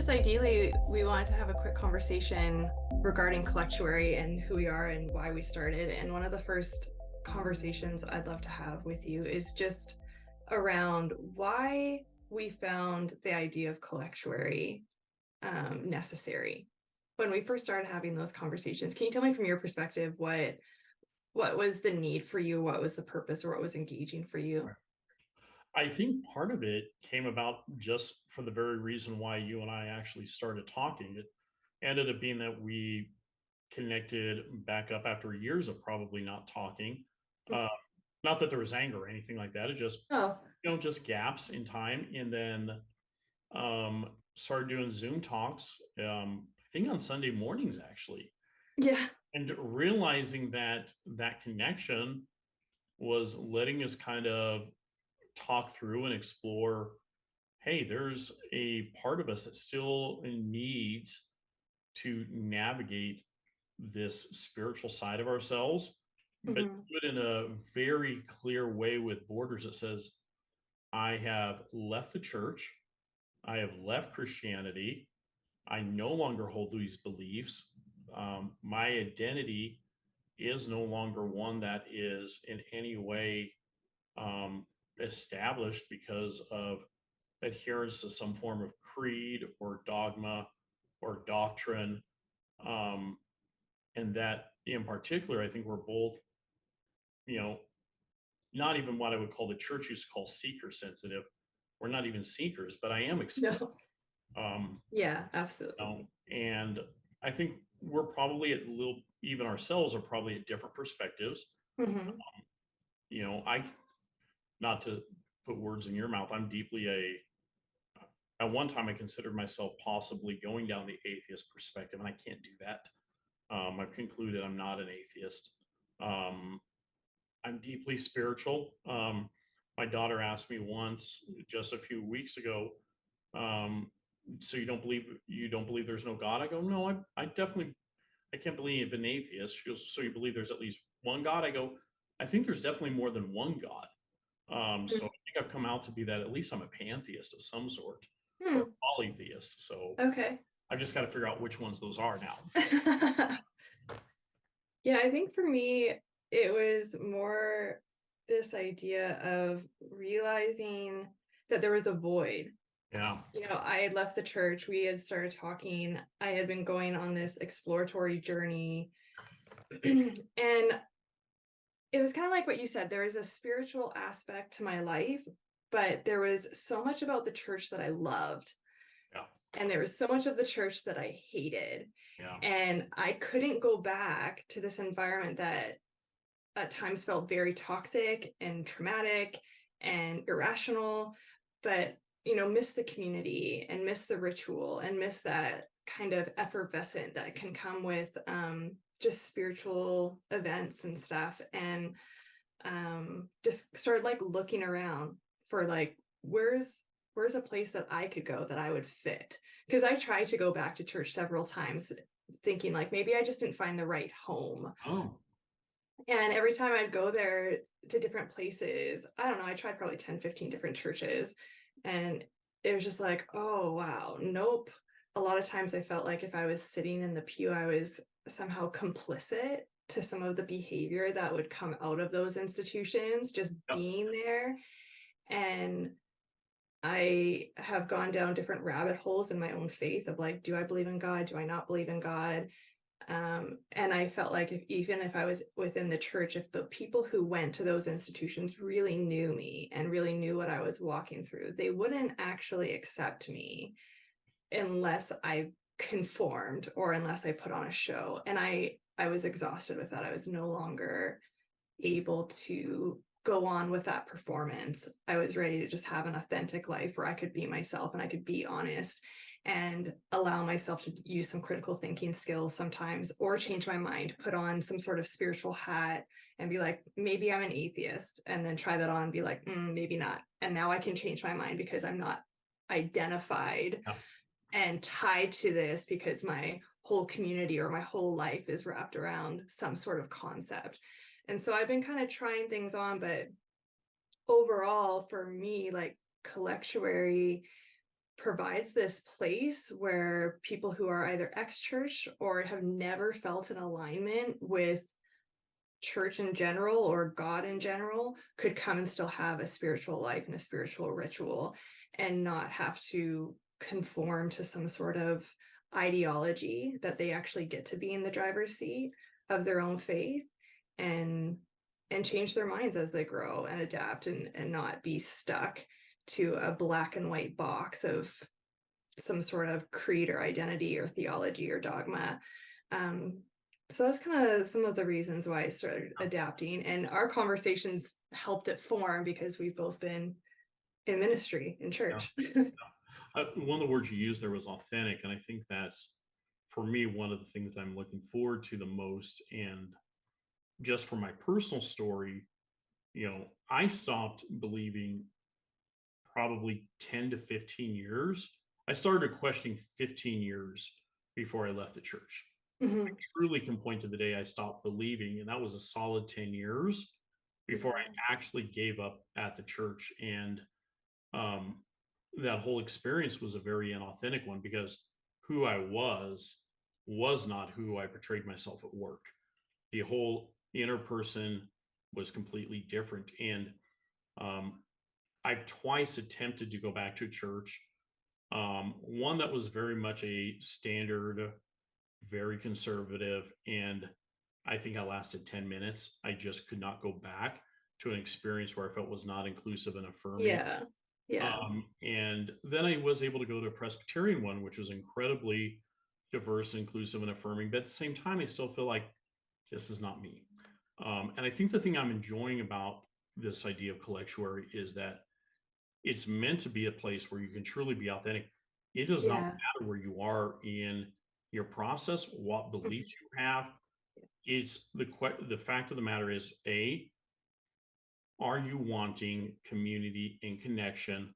just ideally, we wanted to have a quick conversation regarding Collectuary and who we are and why we started. And one of the first conversations I'd love to have with you is just around why we found the idea of Collectuary necessary. When we first started having those conversations, can you tell me from your perspective what was the need for you, what was the purpose, or what was engaging for you? I think part of it came about just for the very reason why you and I actually started talking. It ended up being that we connected back up after years of probably not talking. Uh, Not that there was anger or anything like that. It just, Oh, just gaps in time. And then started doing Zoom talks, I think on Sunday mornings, actually. yeah. And realizing that that connection was letting us kind of talk through and explore, hey, there's a part of us that still needs to navigate this spiritual side of ourselves, but Mhm. do it in a very clear way with borders that says, I have left the church, I have left Christianity, I no longer hold these beliefs. My identity is no longer one that is in any way um, established because of adherence to some form of creed or dogma or doctrine. Um, and that in particular, I think we're both, you know, not even what I would call the church used to call seeker sensitive. We're not even seekers, but I am exploring. No. Um, Yeah, absolutely. and I think we're probably at little, even ourselves are probably at different perspectives. Hmm. I, not to put words in your mouth, I'm deeply at one time I considered myself possibly going down the atheist perspective, and I can't do that. I've concluded I'm not an atheist. Um, I'm deeply spiritual. My daughter asked me once, just a few weeks ago, um, so you don't believe there's no God? I go, no, I definitely I can't believe an atheist. She goes, so you believe there's at least one God? I go, I think there's definitely more than one God. So I think I've come out to be that at least I'm a pantheist of some sort or Hmm. polytheist. So Okay. I've just got to figure out which ones those are now. Yeah, I think for me, it was more this idea of realizing that there was a void. Yeah. I had left the church, we had started talking, I had been going on this exploratory journey. And it was kind of like what you said, there was a spiritual aspect to my life, but there was so much about the church that I loved. Yeah. And there was so much of the church that I hated. Yeah. And I couldn't go back to this environment that at times felt very toxic and traumatic and irrational, but miss the community and miss the ritual and miss that kind of effervescent that can come with just spiritual events and stuff. And just started like looking around for like where's a place that I could go that I would fit, because I tried to go back to church several times thinking like maybe I just didn't find the right home. Oh, And every time I'd go there to different places, I don't know, I tried probably 10, 15 different churches. And it was just like, oh, wow, nope. A lot of times I felt like if I was sitting in the pew, I was somehow complicit to some of the behavior that would come out of those institutions, just yep. being there. And I have gone down different rabbit holes in my own faith of like, do I believe in God? Do I not believe in God? And I felt like even if I was within the church, if the people who went to those institutions really knew me and really knew what I was walking through, they wouldn't actually accept me unless I conformed or unless I put on a show. And I was exhausted with that. I was no longer able to go on with that performance. I was ready to just have an authentic life where I could be myself and I could be honest and allow myself to use some critical thinking skills sometimes, or change my mind, put on some sort of spiritual hat and be like, maybe I'm an atheist, and then try that on and be like, maybe not. And now I can change my mind because I'm not identified Yeah. and tied to this because my whole community or my whole life is wrapped around some sort of concept. And so I've been kind of trying things on, but overall for me, like Collectuary provides this place where people who are either ex-church or have never felt an alignment with church in general or God in general could come and still have a spiritual life and a spiritual ritual and not have to conform to some sort of ideology, that they actually get to be in the driver's seat of their own faith and change their minds as they grow and adapt, and not be stuck to a black and white box of some sort of creed or identity or theology or dogma. So that's kind of some of the reasons why I started adapting, and our conversations helped it form because we've both been in ministry in Yeah. church. One of the words you used there was authentic, and I think that's, for me, one of the things I'm looking forward to the most. And just for my personal story, I stopped believing probably 10 to 15 years. I started questioning 15 years before I left the church. Mhm. Truly can point to the day I stopped believing, and that was a solid 10 years before Yeah, I actually gave up at the church. And um, that whole experience was a very inauthentic one, because who I was not who I portrayed myself at work. The whole inner person was completely different. And um, I've twice attempted to go back to church. One that was very much a standard, very conservative, and I think I lasted 10 minutes. I just could not go back to an experience where I felt was not inclusive and affirming. yeah, yeah, And then I was able to go to a Presbyterian one, which was incredibly diverse, inclusive, and affirming. But at the same time, I still feel like this is not me. And I think the thing I'm enjoying about this idea of collectuary is that it's meant to be a place where you can truly be authentic. It does not yeah. matter where you are in your process, what Mhm. beliefs you have. It's the fact of the matter is, are you wanting community and connection?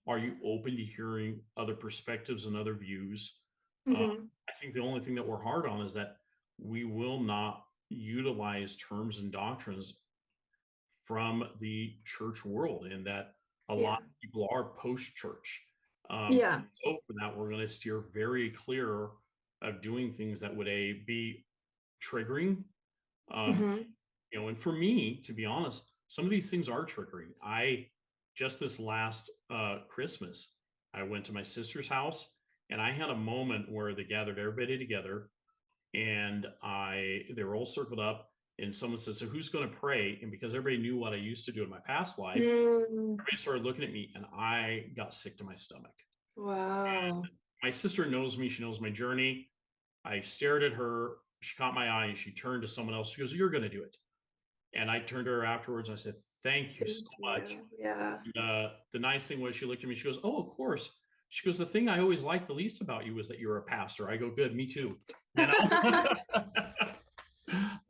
Are you open to hearing other perspectives and other views? Uh, Mhm. I think the only thing that we're hard on is that we will not utilize terms and doctrines from the church world, and that a lot Yeah, of people are post church. yeah. So for that, we're going to steer very clear of doing things that would be triggering. Um, Mhm. and for me, to be honest, some of these things are triggering. I just this last Christmas, I went to my sister's house, and I had a moment where they gathered everybody together, and they were all circled up, and someone said, "So who's going to pray?" And because everybody knew what I used to do in my past life, Mm. everybody started looking at me, and I got sick to my stomach. Wow. My sister knows me; she knows my journey. I stared at her. She caught my eye, and she turned to someone else. She goes, "You're going to do it." And I turned to her afterwards. I said, "Thank you so Thank much." you. Yeah. The nice thing was, she looked at me. She goes, "Oh, of course." She goes, "The thing I always liked the least about you was that you're a pastor." I go, "Good, me too." You know.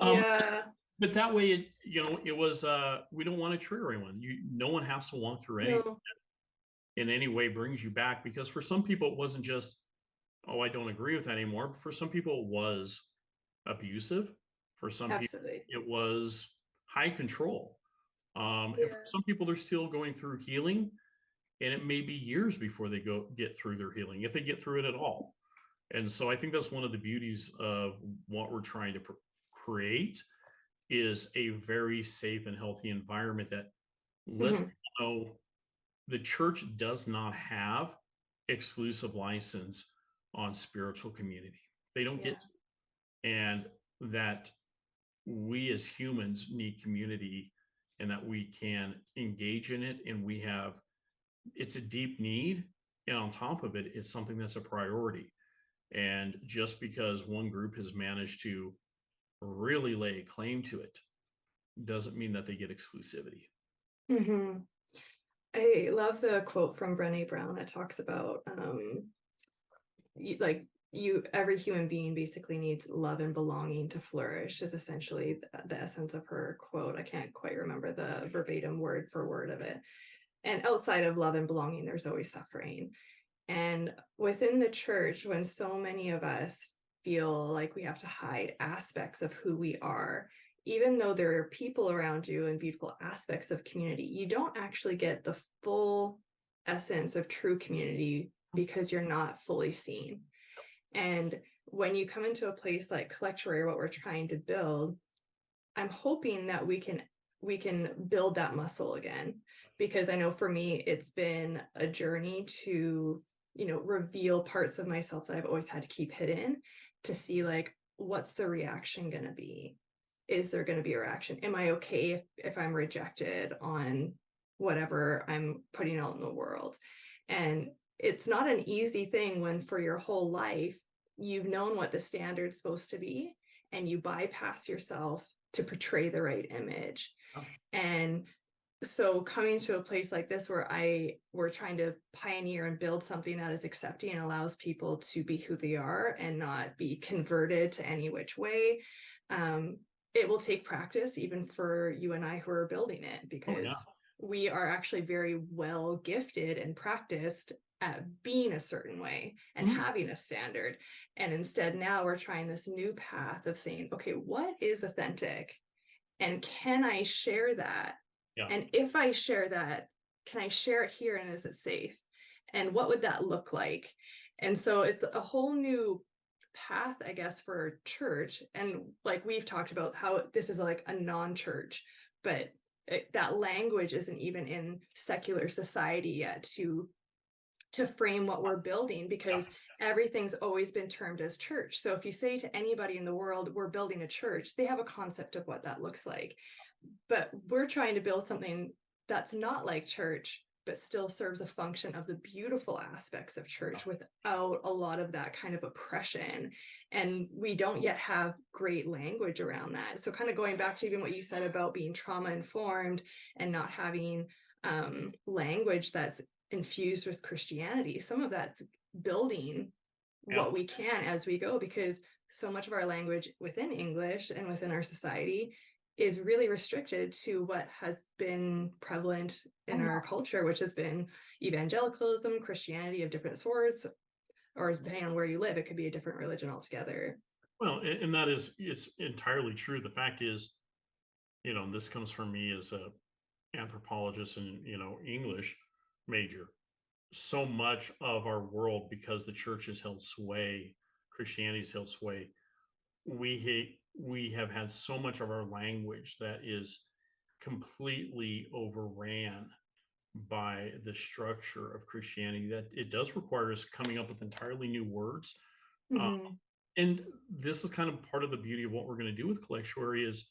um, Yeah. but that way, it was. We don't want to trigger anyone. No one has to walk through anything No, in any way brings you back, because for some people it wasn't just, "Oh, I don't agree with that anymore." But for some people it was abusive. For some people absolutely. it was high control. And for Yeah. some people, they're still going through healing, and it may be years before they get through their healing, if they get through it at all. And so I think that's one of the beauties of what we're trying to create, is a very safe and healthy environment that lets Mhm. people know the church does not have exclusive license on spiritual community. They don't Yeah. get to. And that we as humans need community, and that we can engage in it, and it's a deep need, and on top of it, it's something that's a priority. And just because one group has managed to really lay claim to it doesn't mean that they get exclusivity. Mhm. I love the quote from Brené Brown that talks about every human being basically needs love and belonging to flourish, is essentially the essence of her quote. I can't quite remember the verbatim word for word of it. And outside of love and belonging, there's always suffering. And within the church, when so many of us feel like we have to hide aspects of who we are, even though there are people around you and beautiful aspects of community, you don't actually get the full essence of true community because you're not fully seen. And when you come into a place like Collectuary, what we're trying to build, I'm hoping that we can build that muscle again, because I know for me it's been a journey to, reveal parts of myself that I've always had to keep hidden, to see like what's the reaction going to be. Is there going to be a reaction? Am I okay if I'm rejected on whatever I'm putting out in the world? And it's not an easy thing when for your whole life you've known what the standard's supposed to be, and you bypass yourself to portray the right image. Oh, And so coming to a place like this where we're trying to pioneer and build something that is accepting and allows people to be who they are and not be converted to any which way. It will take practice even for you and I who are building it, oh yeah. because we are actually very well gifted and practiced at being a certain way and Mhm. having a standard. And instead now we're trying this new path of saying, okay, what is authentic? And can I share that? Yeah. And if I share that, can I share it here, and is it safe? And what would that look like? And so it's a whole new path, I guess, for church. And like we've talked about how this is like a non-church, but that language isn't even in secular society yet to frame what we're building, Yeah. because everything's always been termed as church. So if you say to anybody in the world, we're building a church, they have a concept of what that looks like. But we're trying to build something that's not like church, but still serves a function of the beautiful aspects of church without a lot of that kind of oppression. And we don't yet have great language around that. So kind of going back to even what you said about being trauma informed and not having language that's infused with Christianity, some of that's building Yeah. what we can as we go, because so much of our language within English and within our society is really restricted to what has been prevalent Oh in yeah. our culture, which has been evangelicalism, Christianity of different sorts, or depending on where you live, it could be a different religion altogether. Well, and that is, it's entirely true. The fact is, this comes from me as a anthropologist and, English major. So much of our world, because the church has held sway, Christianity's held sway, we have had so much of our language that is completely overran by the structure of Christianity, that it does require us coming up with entirely new words. Uh, Mm-hmm. and this is kind of part of the beauty of what we're going to do with Collectuary, is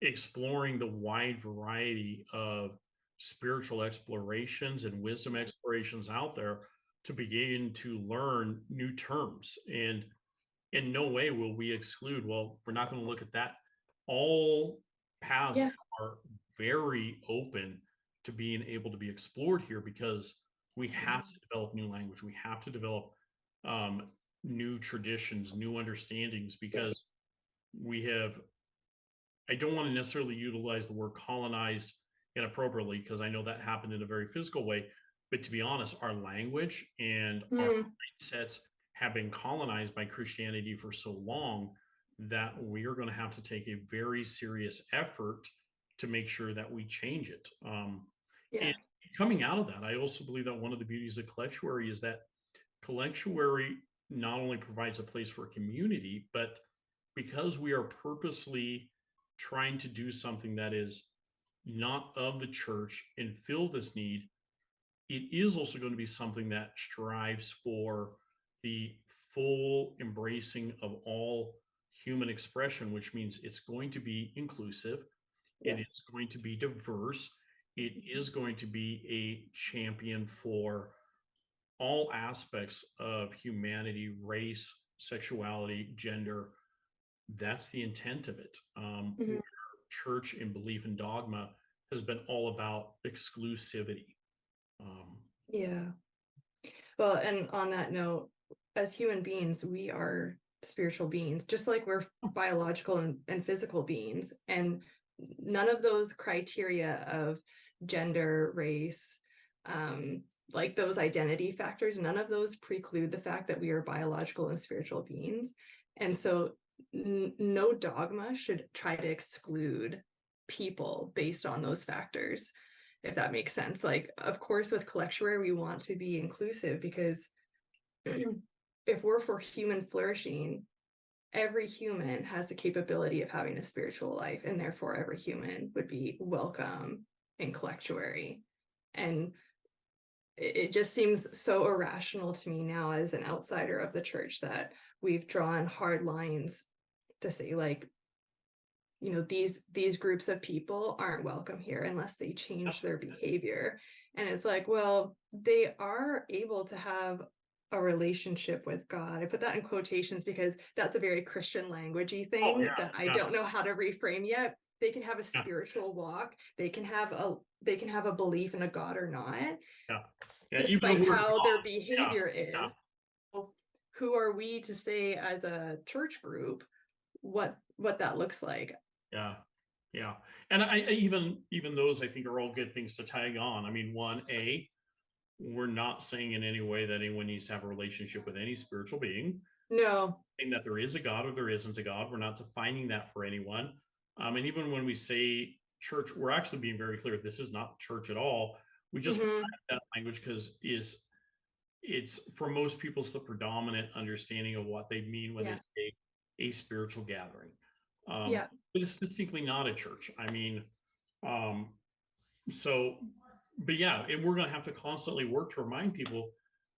exploring the wide variety of spiritual explorations and wisdom explorations out there, to begin to learn new terms. And in no way will we exclude, well, we're not going to look at that. All paths Yeah. are very open to being able to be explored here, because we have to develop new language. We have to develop um, new traditions, new understandings, Yeah. because we have, I don't want to necessarily utilize the word colonized inappropriately, because I know that happened in a very physical way. But to be honest, our language and our Mm, mindsets have been colonized by Christianity for so long that we are going to have to take a very serious effort to make sure that we change it. And yeah. coming out of that, I also believe that one of the beauties of Collectuary is that Collectuary not only provides a place for community, but because we are purposely trying to do something that is not of the church and fill this need, it is also going to be something that strives for the full embracing of all human expression, which means it's going to be inclusive, Yeah. it is going to be diverse, it is going to be a champion for all aspects of humanity, race, sexuality, gender. That's the intent of it. Where Mhm. church and belief and dogma has been all about exclusivity. Um, Yeah. Well, and on that note, as human beings, we are spiritual beings, just like we're biological and physical beings. And none of those criteria of gender, race, like those identity factors, none of those preclude the fact that we are biological and spiritual beings. And so no dogma should try to exclude people based on those factors, if that makes sense. Like, of course, with Collectuary, we want to be inclusive because if we're for human flourishing, every human has the capability of having a spiritual life, and therefore every human would be welcome in Collectuary. And it just seems so irrational to me now as an outsider of the church that we've drawn hard lines to say, like, these groups of people aren't welcome here unless they change their behavior. And it's like, well, they are able to have a relationship with God. I put that in quotations because that's a very Christian languagey Oh thing yeah, that I yeah, don't know how to reframe yet. They can have a yeah, spiritual walk. They can have a belief in a God or not, yeah, yeah. Even the despite word how their God. Yeah, behavior yeah, is. Who are we to say as a church group what that looks like? yeah, yeah. And even those I think are all good things to tag on. I mean, we're not saying in any way that anyone needs to have a relationship with any spiritual being. No. Saying that there is a God or there isn't a God. We're not defining that for anyone. And even when we say church, we're actually being very clear. This is not church at all. We just Mm-hmm. that language because it's for most people it's the predominant understanding of what they mean when they Yeah. say a spiritual gathering. Yeah. But it's distinctly not a church. I mean, um, so, but yeah, and we're going to have to constantly work to remind people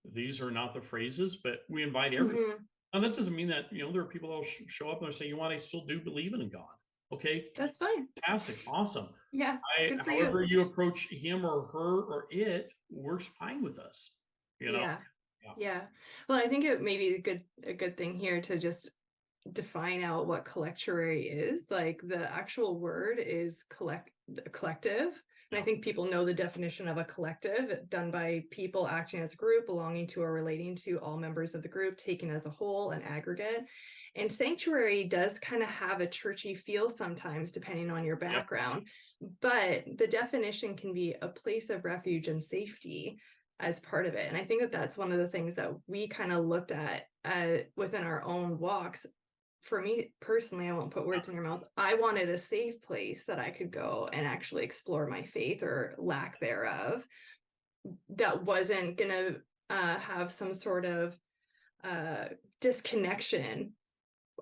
these are not the phrases, but we invite everyone. Mm-hmm. And that doesn't mean that, there are people that'll show up and they'll say, you know what, I still do believe in God. Okay, That's fine. fantastic, awesome. Yeah. Good for you. However you approach him or her or it works fine with us. You know, Yeah. yeah, Yeah. Well, I think it may be a good thing here to just define out what collectuary is. Like, the actual word is collective. And I yeah, think people know the definition of a collective, done by people acting as a group, belonging to or relating to all members of the group, taken as a whole, an aggregate. And sanctuary does kind of have a churchy feel sometimes, depending on your yep, background. But the definition can be a place of refuge and safety as part of it. And I think that that's one of the things that we kind of looked at within our own walks. For me personally, I won't put words in your mouth. I wanted a safe place that I could go and actually explore my faith or lack thereof, that wasn't going to have some sort of uh, disconnection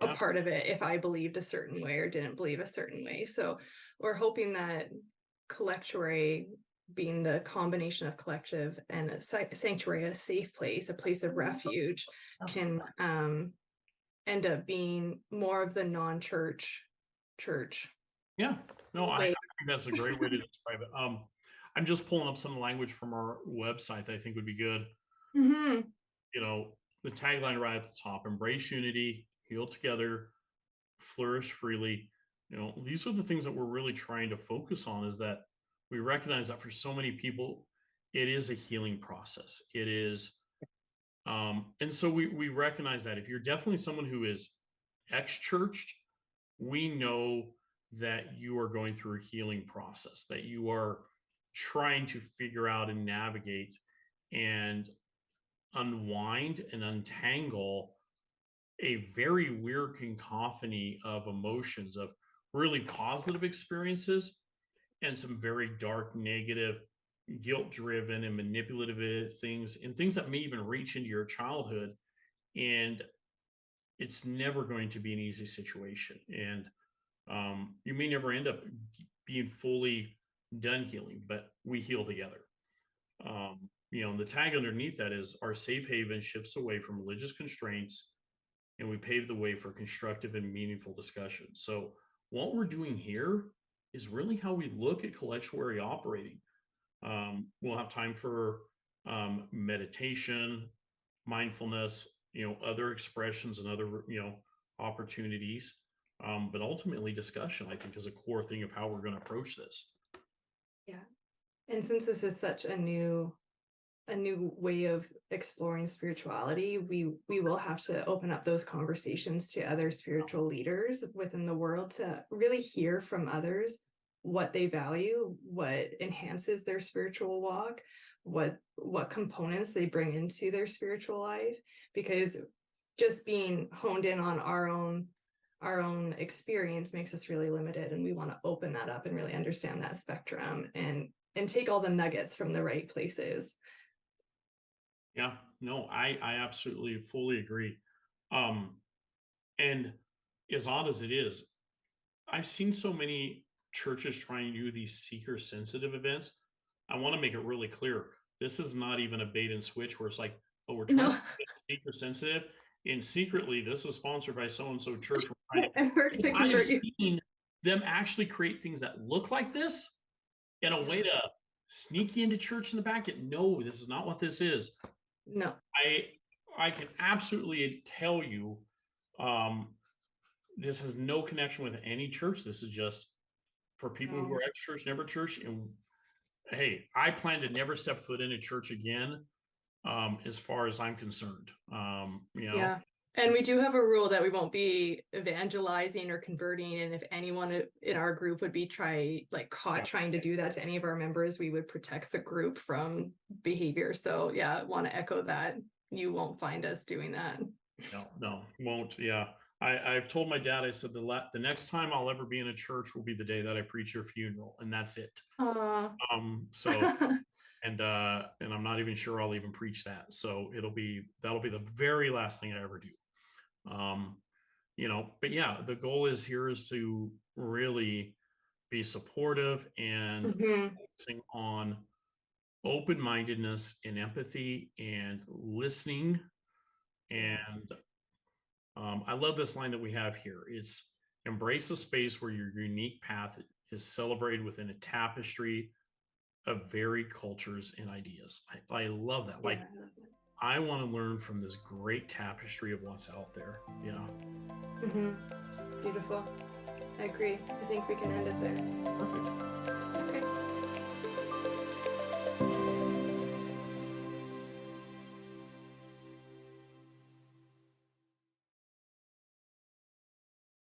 a yeah, part of it if I believed a certain way or didn't believe a certain way. So we're hoping that collectuary, being the combination of collective and a sanctuary, a safe place, a place of refuge, can end up being more of the non-church church yeah. No, I way. think that's a great way to describe it. I'm just pulling up some language from our website that I think would be good. Mm-hmm. You know, the tagline right at the top: embrace unity, heal together, flourish freely. These are the things that we're really trying to focus on, is that we recognize that for so many people it is a healing process. It is and so we recognize that if you're definitely someone who is ex-churched, we know that you are going through a healing process, that you are trying to figure out and navigate and unwind and untangle a very weird cacophony of emotions, of really positive experiences and some very dark, negative, guilt driven, and manipulative things, and things that may even reach into your childhood. And it's never going to be an easy situation. And you may never end up being fully done healing, but we heal together. And the tag underneath that is our safe haven shifts away from religious constraints and we pave the way for constructive and meaningful discussion. So, what we're doing here is really how we look at collectuary operating. We'll have time for meditation, mindfulness, other expressions and other, opportunities. But ultimately, discussion, I think, is a core thing of how we're going to approach this. Yeah. And since this is such a new way of exploring spirituality, we will have to open up those conversations to other spiritual leaders within the world to really hear from others what they value, what enhances their spiritual walk, what components they bring into their spiritual life. Because just being honed in on our own experience makes us really limited, and we want to open that up and really understand that spectrum and take all the nuggets from the right places. Yeah. no, I absolutely fully agree. Um, and as odd as it is, I've seen so many churches trying to do these seeker sensitive events. I want to make it really clear. This is not even a bait and switch where it's like, oh, we're trying to No. get seeker sensitive. And secretly, this is sponsored by so and so church. We're trying I heard to, to I have convert you. seen them actually create things that look like this in a way Yeah. to sneak you into church in the back. And no, this is not what this is. No, I I can absolutely tell you, um, this has no connection with any church. This is just for people who no. are ex church, never church. And hey, I plan to never step foot in a church again, as far as I'm concerned. Yeah. And we do have a rule that we won't be evangelizing or converting. And if anyone in our group would be caught Yeah, trying to do that to any of our members, we would protect the group from behavior. So yeah, want to echo that. You won't find us doing that. no, won't. Yeah. I've told my dad, I said the next time I'll ever be in a church will be the day that I preach your funeral, and that's it. Uh, So and I'm not even sure I'll even preach that. So that'll be the very last thing I ever do. Um, but yeah, the goal is here is to really be supportive and mhm. focusing on open-mindedness and empathy and listening. Yeah. And I love this line that we have here. It's embrace a space where your unique path is celebrated within a tapestry of varied cultures and ideas. I love that. Yeah. Like, I want to learn from this great tapestry of what's out there. Yeah. Hmm. Beautiful. I agree. I think we can end it there. Perfect.